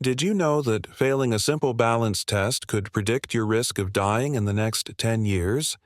Did you know that failing a simple balance test could predict your risk of dying in the next 10 years?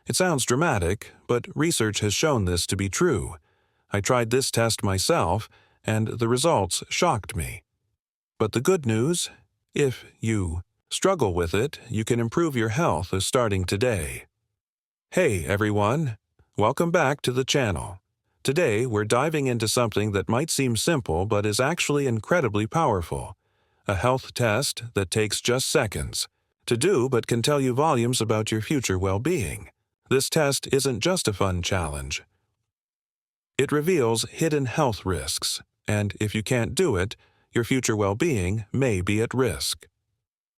It sounds dramatic, but research has shown this to be true. I tried this test myself, and the results shocked me. But the good news? If you struggle with it, you can improve your health starting today. Hey everyone, welcome back to the channel. Today we're diving into something that might seem simple but is actually incredibly powerful. A health test that takes just seconds to do but can tell you volumes about your future well-being. This test isn't just a fun challenge. It reveals hidden health risks, and if you can't do it, your future well-being may be at risk.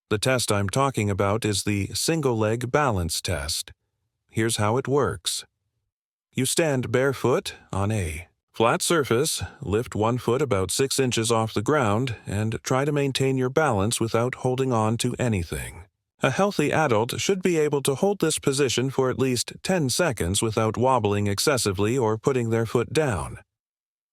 The test I'm talking about is the single-leg balance test. Here's how it works. You stand barefoot on a flat surface, lift one foot about 6 inches off the ground, and try to maintain your balance without holding on to anything. A healthy adult should be able to hold this position for at least 10 seconds without wobbling excessively or putting their foot down.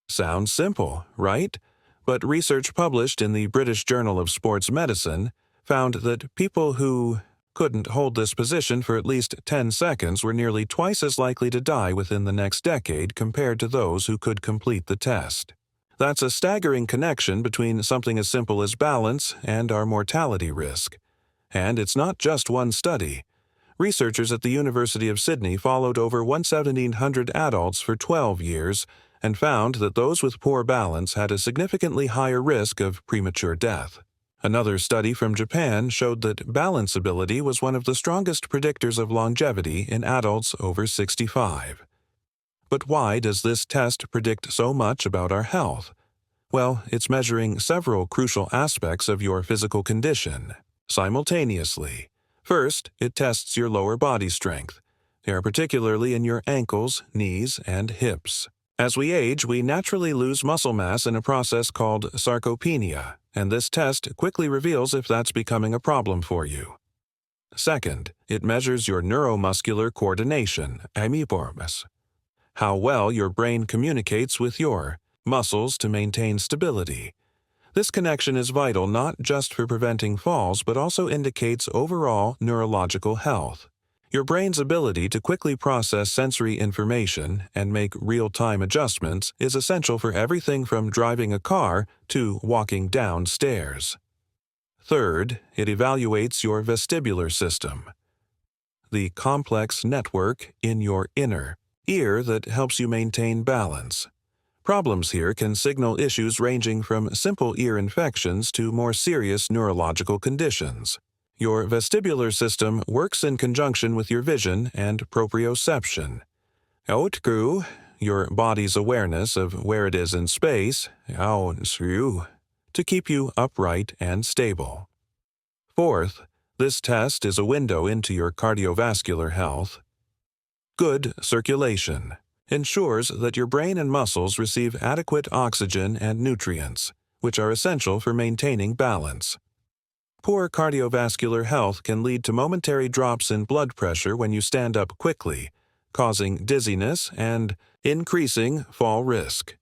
Sounds simple, right? But research published in the British Journal of Sports Medicine found that people who couldn't hold this position for at least 10 seconds were nearly twice as likely to die within the next decade compared to those who could complete the test. That's a staggering connection between something as simple as balance and our mortality risk. And it's not just one study. Researchers at the University of Sydney followed over 1,700 adults for 12 years and found that those with poor balance had a significantly higher risk of premature death. Another study from Japan showed that balance ability was one of the strongest predictors of longevity in adults over 65. But why does this test predict so much about our health? Well, it's measuring several crucial aspects of your physical condition simultaneously. First, it tests your lower body strength, particularly in your ankles, knees, and hips. As we age, we naturally lose muscle mass in a process called sarcopenia, and this test quickly reveals if that's becoming a problem for you. Second, it measures your neuromuscular coordination, how well your brain communicates with your muscles to maintain stability. This connection is vital not just for preventing falls but also indicates overall neurological health. Your brain's ability to quickly process sensory information and make real-time adjustments is essential for everything from driving a car to walking down stairs. Third, it evaluates your vestibular system, the complex network in your inner ear that helps you maintain balance. Problems here can signal issues ranging from simple ear infections to more serious neurological conditions. Your vestibular system works in conjunction with your vision and proprioception. Your body's awareness of where it is in space, to keep you upright and stable. Fourth, this test is a window into your cardiovascular health. Good circulation ensures that your brain and muscles receive adequate oxygen and nutrients, which are essential for maintaining balance. Poor cardiovascular health can lead to momentary drops in blood pressure when you stand up quickly, causing dizziness and increasing fall risk.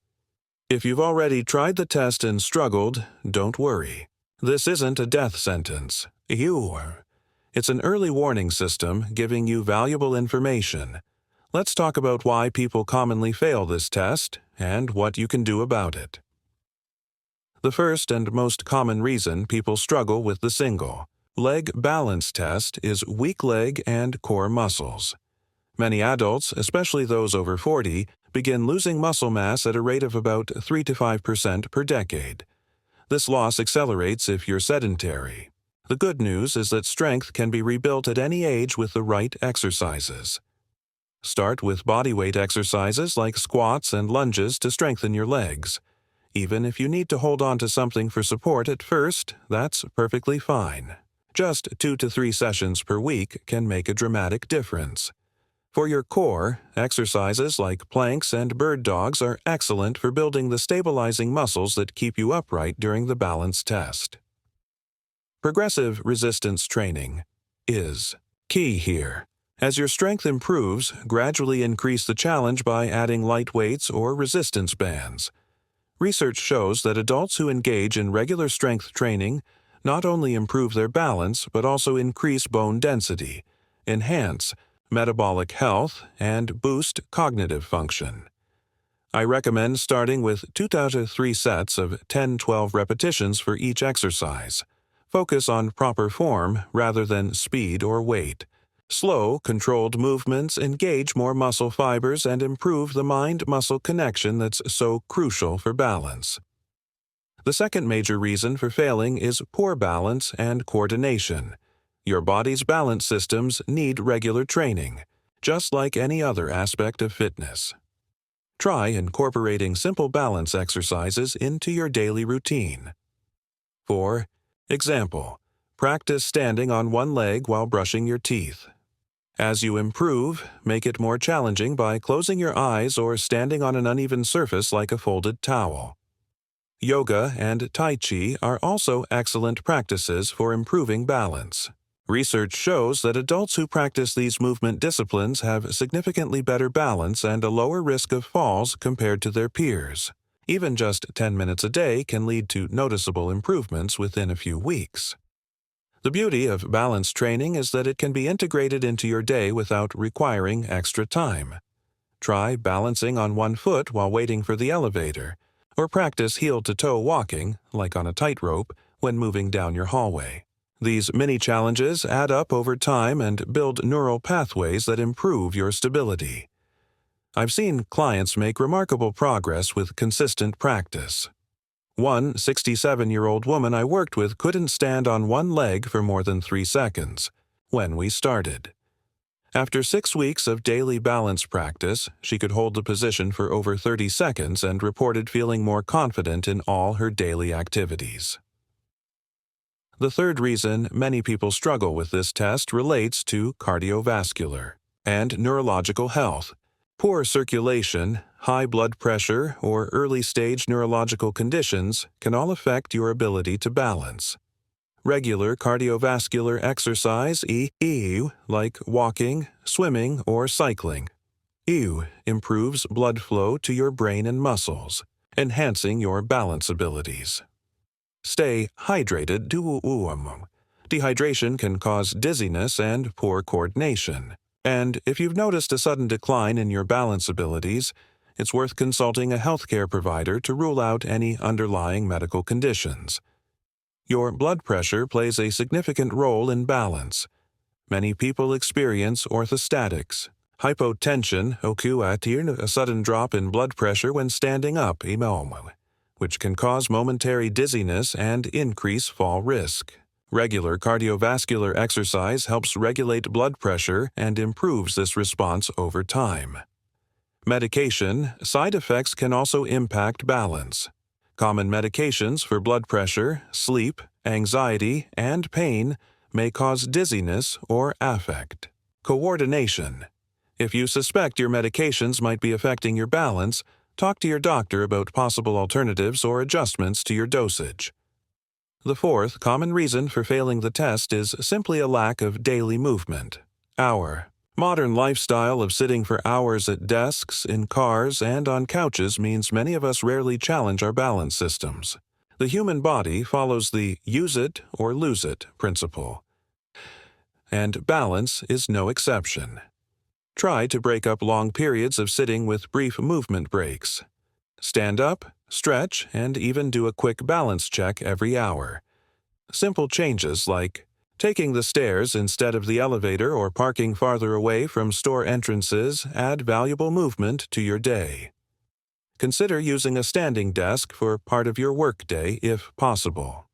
If you've already tried the test and struggled, don't worry. This isn't a death sentence. It's an early warning system giving you valuable information. Let's talk about why people commonly fail this test and what you can do about it. The first and most common reason people struggle with the single-leg balance test is weak leg and core muscles. Many adults, especially those over 40, begin losing muscle mass at a rate of about 3 to 5% per decade. This loss accelerates if you're sedentary. The good news is that strength can be rebuilt at any age with the right exercises. Start with bodyweight exercises like squats and lunges to strengthen your legs. Even if you need to hold on to something for support at first, that's perfectly fine. Just 2 to 3 sessions per week can make a dramatic difference. For your core, exercises like planks and bird dogs are excellent for building the stabilizing muscles that keep you upright during the balance test. Progressive resistance training is key here. As your strength improves, gradually increase the challenge by adding light weights or resistance bands. Research shows that adults who engage in regular strength training not only improve their balance but also increase bone density, enhance metabolic health, and boost cognitive function. I recommend starting with 2 to 3 sets of 10-12 repetitions for each exercise. Focus on proper form rather than speed or weight. Slow, controlled movements engage more muscle fibers and improve the mind-muscle connection that's so crucial for balance. The second major reason for failing is poor balance and coordination. Your body's balance systems need regular training, just like any other aspect of fitness. Try incorporating simple balance exercises into your daily routine. For example, practice standing on one leg while brushing your teeth. As you improve, make it more challenging by closing your eyes or standing on an uneven surface like a folded towel. Yoga and Tai Chi are also excellent practices for improving balance. Research shows that adults who practice these movement disciplines have significantly better balance and a lower risk of falls compared to their peers. Even just 10 minutes a day can lead to noticeable improvements within a few weeks. The beauty of balance training is that it can be integrated into your day without requiring extra time. Try balancing on one foot while waiting for the elevator, or practice heel-to-toe walking, like on a tightrope, when moving down your hallway. These mini-challenges add up over time and build neural pathways that improve your stability. I've seen clients make remarkable progress with consistent practice. One 67-year-old woman I worked with couldn't stand on one leg for more than 3 seconds when we started. After 6 weeks of daily balance practice, she could hold the position for over 30 seconds and reported feeling more confident in all her daily activities. The third reason many people struggle with this test relates to cardiovascular and neurological health. Poor circulation, high blood pressure, or early-stage neurological conditions can all affect your ability to balance. Regular cardiovascular exercise, like walking, swimming, or cycling, improves blood flow to your brain and muscles, enhancing your balance abilities. Stay hydrated. Dehydration can cause dizziness and poor coordination. And if you've noticed a sudden decline in your balance abilities, it's worth consulting a healthcare provider to rule out any underlying medical conditions. Your blood pressure plays a significant role in balance. Many people experience orthostatics, hypotension, a sudden drop in blood pressure when standing up, which can cause momentary dizziness and increase fall risk. Regular cardiovascular exercise helps regulate blood pressure and improves this response over time. Medication side effects can also impact balance. Common medications for blood pressure, sleep, anxiety, and pain may cause dizziness or affect. Coordination. If you suspect your medications might be affecting your balance, talk to your doctor about possible alternatives or adjustments to your dosage. The fourth common reason for failing the test is simply a lack of daily movement. Our modern lifestyle of sitting for hours at desks, in cars, and on couches means many of us rarely challenge our balance systems. The human body follows the use it or lose it principle, and balance is no exception. Try to break up long periods of sitting with brief movement breaks. Stand up, stretch, and even do a quick balance check every hour. Simple changes like taking the stairs instead of the elevator or parking farther away from store entrances add valuable movement to your day. Consider using a standing desk for part of your workday if possible.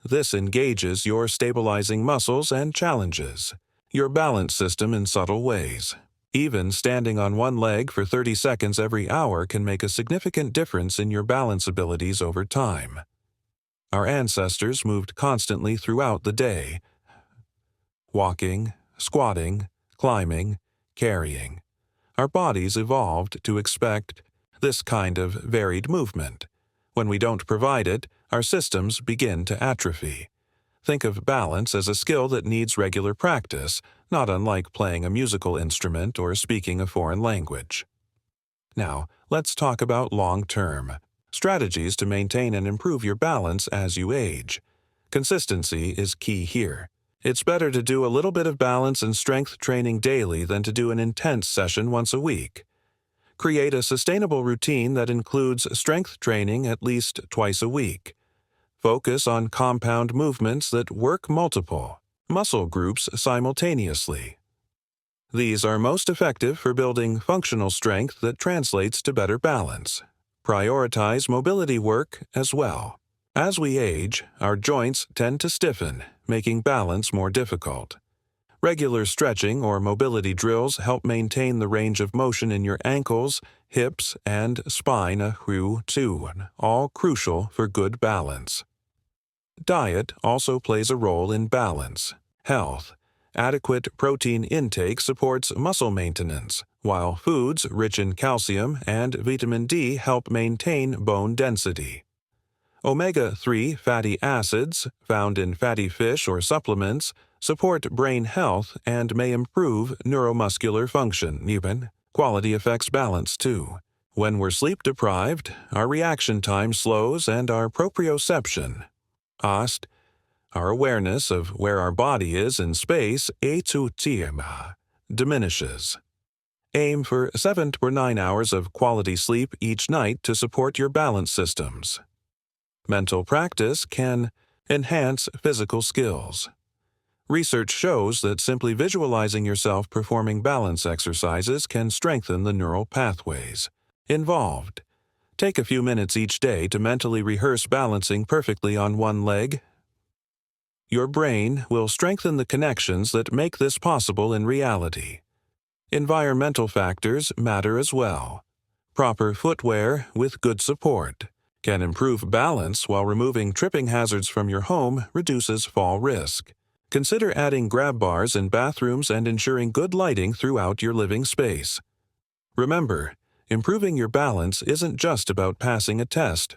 This engages your stabilizing muscles and challenges your balance system in subtle ways. Even standing on one leg for 30 seconds every hour can make a significant difference in your balance abilities over time. Our ancestors moved constantly throughout the day, walking, squatting, climbing, carrying. Our bodies evolved to expect this kind of varied movement. When we don't provide it, our systems begin to atrophy. Think of balance as a skill that needs regular practice, not unlike playing a musical instrument or speaking a foreign language. Now, let's talk about long-term. Strategies to maintain and improve your balance as you age. Consistency is key here. It's better to do a little bit of balance and strength training daily than to do an intense session once a week. Create a sustainable routine that includes strength training at least twice a week. Focus on compound movements that work multiple muscle groups simultaneously. These are most effective for building functional strength that translates to better balance. Prioritize mobility work as well. As we age, our joints tend to stiffen, making balance more difficult. Regular stretching or mobility drills help maintain the range of motion in your ankles, hips, and spine, all crucial for good balance. Diet also plays a role in balance. Health. Adequate protein intake supports muscle maintenance, while foods rich in calcium and vitamin D help maintain bone density. Omega-3 fatty acids, found in fatty fish or supplements, support brain health and may improve neuromuscular function. Quality affects balance too. When we're sleep deprived, our reaction time slows and our proprioception, our awareness of where our body is in space, diminishes. Aim for 7 to 9 hours of quality sleep each night to support your balance systems. Mental practice can enhance physical skills. Research shows that simply visualizing yourself performing balance exercises can strengthen the neural pathways involved. Take a few minutes each day to mentally rehearse balancing perfectly on one leg. Your brain will strengthen the connections that make this possible in reality. Environmental factors matter as well. Proper footwear with good support can improve balance while removing tripping hazards from your home reduces fall risk. Consider adding grab bars in bathrooms and ensuring good lighting throughout your living space. Remember, improving your balance isn't just about passing a test.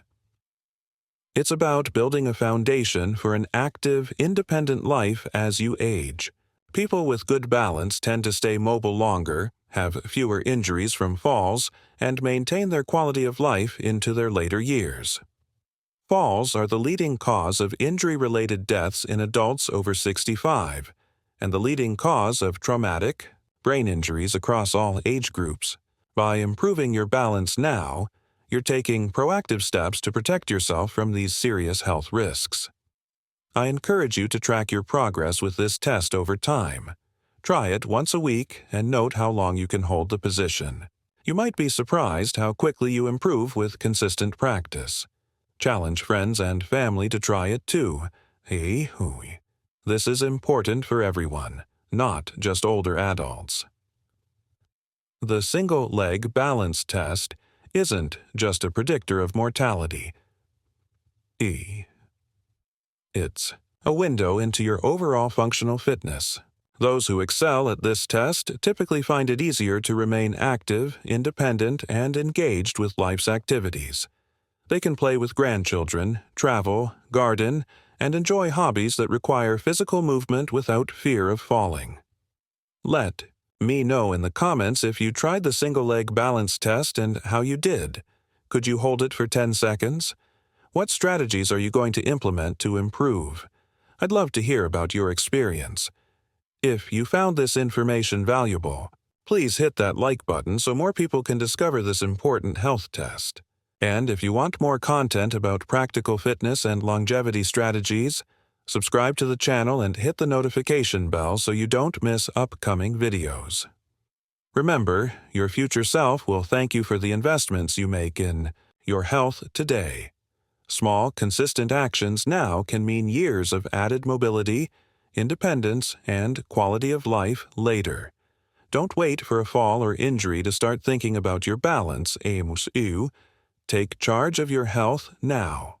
It's about building a foundation for an active, independent life as you age. People with good balance tend to stay mobile longer, have fewer injuries from falls, and maintain their quality of life into their later years. Falls are the leading cause of injury-related deaths in adults over 65, and the leading cause of traumatic brain injuries across all age groups. By improving your balance now, you're taking proactive steps to protect yourself from these serious health risks. I encourage you to track your progress with this test over time. Try it once a week and note how long you can hold the position. You might be surprised how quickly you improve with consistent practice. Challenge friends and family to try it too. This is important for everyone, not just older adults. The single-leg balance test isn't just a predictor of mortality. It's a window into your overall functional fitness. Those who excel at this test typically find it easier to remain active, independent, and engaged with life's activities. They can play with grandchildren, travel, garden, and enjoy hobbies that require physical movement without fear of falling. Let me know in the comments if you tried the single-leg balance test and how you did. Could you hold it for 10 seconds? What strategies are you going to implement to improve? I'd love to hear about your experience. If you found this information valuable, please hit that like button so more people can discover this important health test. And if you want more content about practical fitness and longevity strategies, subscribe to the channel and hit the notification bell so you don't miss upcoming videos. Remember, your future self will thank you for the investments you make in your health today. Small, consistent actions now can mean years of added mobility, independence, and quality of life later. Don't wait for a fall or injury to start thinking about your balance. Take charge of your health now.